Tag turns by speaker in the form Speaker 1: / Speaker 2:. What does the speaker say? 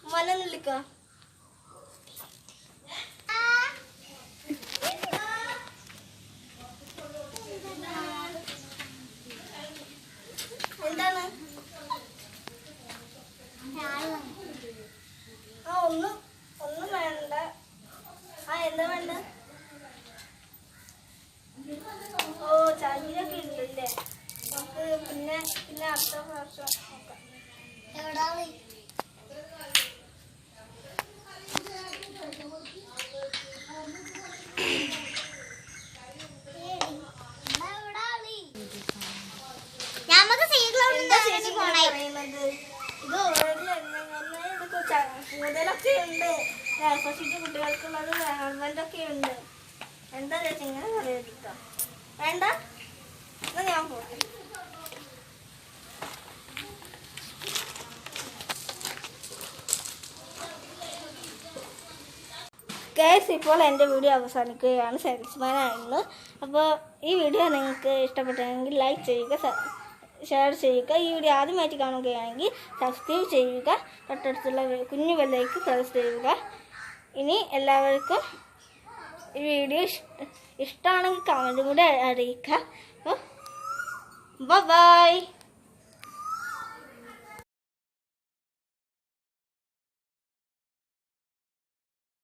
Speaker 1: ഉമ്മാനൊന്ന് വിളിക്കോ? എന്താണ്? ഒന്നും വേണ്ട. എന്താ വേണ്ട? ഓ ചായയൊക്കെ ഉണ്ടല്ലേ? നമുക്ക് പിന്നെ അടുത്ത പ്രാവശ്യം നോക്കാം. എവിടാണ്? കൂടുതലൊക്കെ ഉണ്ട്. കുട്ടികൾക്കുള്ളത് ഗവൺമെന്റൊക്കെ ഉണ്ട്. എന്താ ചേച്ചി ഇങ്ങനെ പറയാതിരിക്കാം? വേണ്ട, എന്നാ ഞാൻ പോട്ടെ. ഗൈസ്, ഇപ്പോൾ എൻ്റെ വീഡിയോ അവസാനിക്കുകയാണ്. സെയിൽസ്മാൻ ആയിരുന്നു. അപ്പോൾ ഈ വീഡിയോ നിങ്ങൾക്ക് ഇഷ്ടപ്പെട്ടെങ്കിൽ ലൈക്ക് ചെയ്യുക, ഷെയർ ചെയ്യുക. ഈ വീഡിയോ ആദ്യമായിട്ട് കാണുകയാണെങ്കിൽ സബ്സ്ക്രൈബ് ചെയ്യുക. തൊട്ടടുത്തുള്ള കുഞ്ഞു ബെല്ലൈക്കൺ പ്രസ് ചെയ്യുക. ഇനി എല്ലാവർക്കും ഈ വീഡിയോ ഇഷ്ടമാണെങ്കിൽ കമൻറ്റും കൂടെ അറിയിക്കുക. ബൈ.